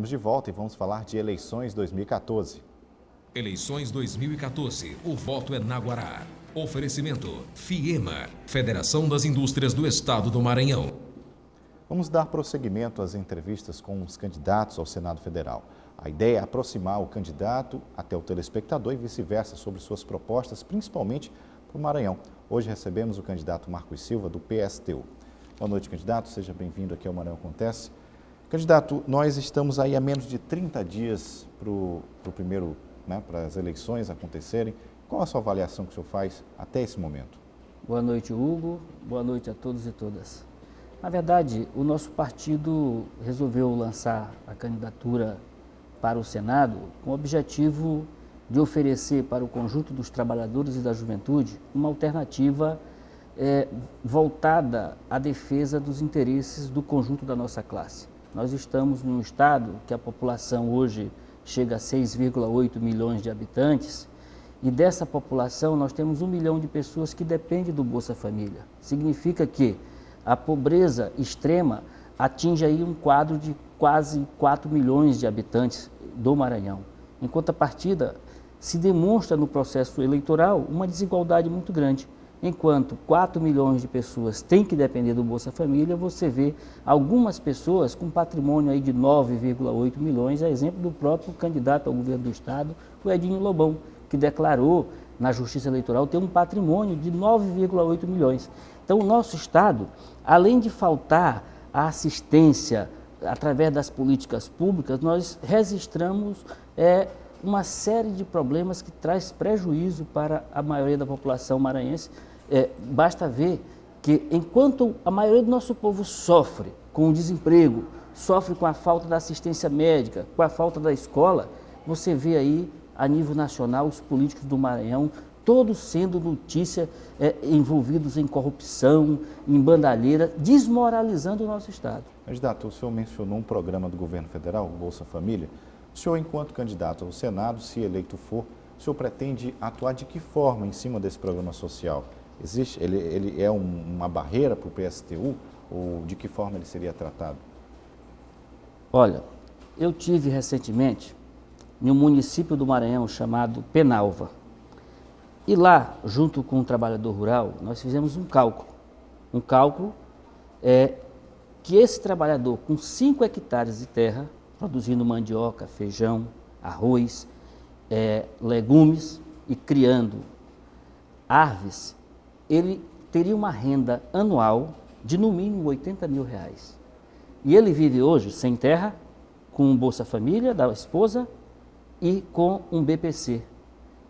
Estamos de volta e vamos falar de eleições 2014. Eleições 2014, o voto é na Guará. Oferecimento, FIEMA, Federação das Indústrias do Estado do Maranhão. Vamos dar prosseguimento às entrevistas com os candidatos ao Senado Federal. A ideia é aproximar o candidato até o telespectador e vice-versa sobre suas propostas, principalmente para o Maranhão. Hoje recebemos o candidato Marcos Silva, do PSTU. Boa noite, candidato. Seja bem-vindo aqui ao Maranhão Acontece. Candidato, nós estamos aí a menos de 30 dias para as eleições acontecerem. Qual a sua avaliação que o senhor faz até esse momento? Boa noite, Hugo. Boa noite a todos e todas. Na verdade, o nosso partido resolveu lançar a candidatura para o Senado com o objetivo de oferecer para o conjunto dos trabalhadores e da juventude uma alternativa voltada à defesa dos interesses do conjunto da nossa classe. Nós estamos num estado que a população hoje chega a 6,8 milhões de habitantes e dessa população nós temos 1 milhão de pessoas que dependem do Bolsa Família. Significa que a pobreza extrema atinge aí um quadro de quase 4 milhões de habitantes do Maranhão. Em contrapartida, se demonstra no processo eleitoral uma desigualdade muito grande. Enquanto 4 milhões de pessoas têm que depender do Bolsa Família, você vê algumas pessoas com patrimônio aí de 9,8 milhões, a exemplo do próprio candidato ao governo do estado, o Edinho Lobão, que declarou na Justiça Eleitoral ter um patrimônio de 9,8 milhões. Então, o nosso estado, além de faltar a assistência através das políticas públicas, nós registramos uma série de problemas que traz prejuízo para a maioria da população maranhense. Basta ver que enquanto a maioria do nosso povo sofre com o desemprego, sofre com a falta da assistência médica, com a falta da escola, você vê aí a nível nacional os políticos do Maranhão todos sendo notícia envolvidos em corrupção, em bandalheira, desmoralizando o nosso estado. Candidato, o senhor mencionou um programa do governo federal, o Bolsa Família. O senhor, enquanto candidato ao Senado, se eleito for, o senhor pretende atuar de que forma em cima desse programa social? Ele é uma barreira para o PSTU ou de que forma ele seria tratado? Olha, eu tive recentemente em um município do Maranhão chamado Penalva. E lá, junto com um trabalhador rural, nós fizemos um cálculo. Um cálculo que esse trabalhador com 5 hectares de terra, produzindo mandioca, feijão, arroz, legumes e criando aves, ele teria uma renda anual de no mínimo R$80 mil. E ele vive hoje sem terra, com um Bolsa Família da esposa e com um BPC,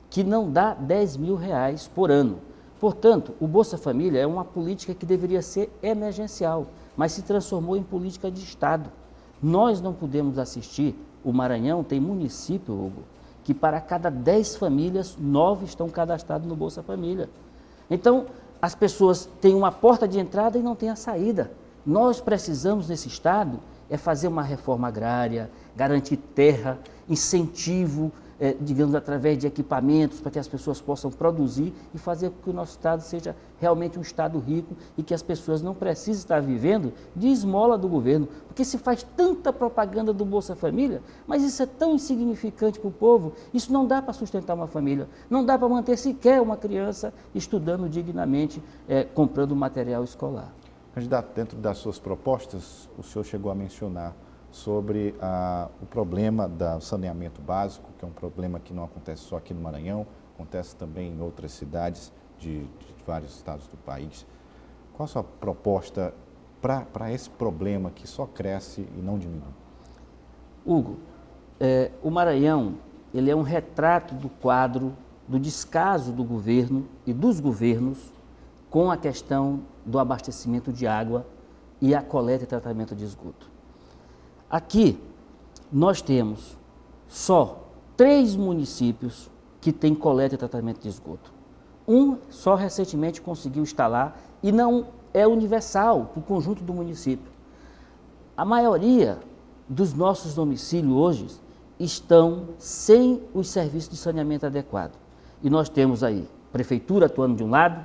que não dá R$10 mil por ano. Portanto, o Bolsa Família é uma política que deveria ser emergencial, mas se transformou em política de Estado. Nós não podemos assistir, o Maranhão tem município, Hugo, que para cada 10 famílias, 9 estão cadastrados no Bolsa Família. Então, as pessoas têm uma porta de entrada e não têm a saída. Nós precisamos, nesse estado, fazer uma reforma agrária, garantir terra, incentivo, digamos, através de equipamentos para que as pessoas possam produzir e fazer com que o nosso estado seja realmente um estado rico e que as pessoas não precisem estar vivendo de esmola do governo, porque se faz tanta propaganda do Bolsa Família, mas isso é tão insignificante para o povo, isso não dá para sustentar uma família, não dá para manter sequer uma criança estudando dignamente, comprando material escolar. Candidato, dentro das suas propostas, o senhor chegou a mencionar sobre o problema do saneamento básico, que é um problema que não acontece só aqui no Maranhão, acontece também em outras cidades de vários estados do país. Qual a sua proposta para esse problema que só cresce e não diminui? Hugo, o Maranhão ele é um retrato do quadro do descaso do governo e dos governos com a questão do abastecimento de água e a coleta e tratamento de esgoto. Aqui, nós temos só 3 municípios que têm coleta e tratamento de esgoto. Um só recentemente conseguiu instalar e não é universal para o conjunto do município. A maioria dos nossos domicílios hoje estão sem os serviços de saneamento adequado. E nós temos aí prefeitura atuando de um lado,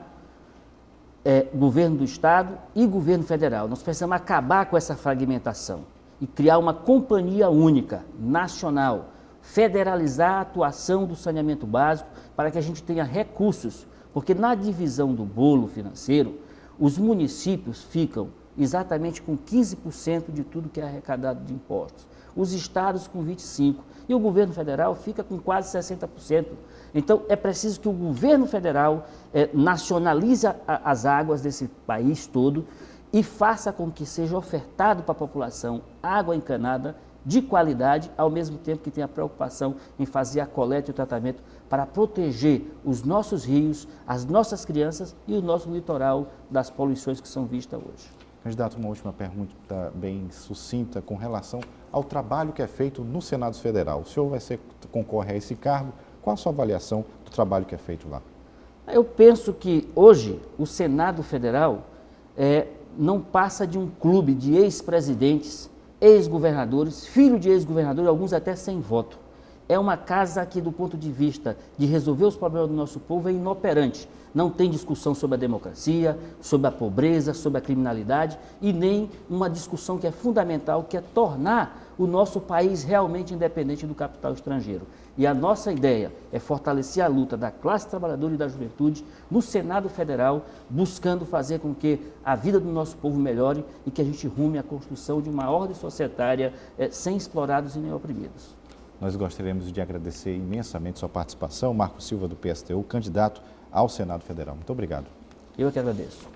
governo do estado e governo federal. Nós precisamos acabar com essa fragmentação. e criar uma companhia única, nacional, federalizar a atuação do saneamento básico para que a gente tenha recursos, porque na divisão do bolo financeiro, os municípios ficam exatamente com 15% de tudo que é arrecadado de impostos, os estados com 25% e o governo federal fica com quase 60%. Então é preciso que o governo federal nacionalize as águas desse país todo e faça com que seja ofertado para a população água encanada de qualidade, ao mesmo tempo que tenha preocupação em fazer a coleta e o tratamento para proteger os nossos rios, as nossas crianças e o nosso litoral das poluições que são vistas hoje. Candidato, uma última pergunta bem sucinta com relação ao trabalho que é feito no Senado Federal. O senhor concorre a esse cargo, qual a sua avaliação do trabalho que é feito lá? Eu penso que hoje o Senado Federal não passa de um clube de ex-presidentes, ex-governadores, filho de ex-governadores, alguns até sem voto. É uma casa que, do ponto de vista de resolver os problemas do nosso povo, é inoperante. Não tem discussão sobre a democracia, sobre a pobreza, sobre a criminalidade e nem uma discussão que é fundamental, que é tornar o nosso país realmente independente do capital estrangeiro. E a nossa ideia é fortalecer a luta da classe trabalhadora e da juventude no Senado Federal, buscando fazer com que a vida do nosso povo melhore e que a gente rume à construção de uma ordem societária sem explorados e nem oprimidos. Nós gostaríamos de agradecer imensamente sua participação, Marco Silva do PSTU, candidato ao Senado Federal. Muito obrigado. Eu que agradeço.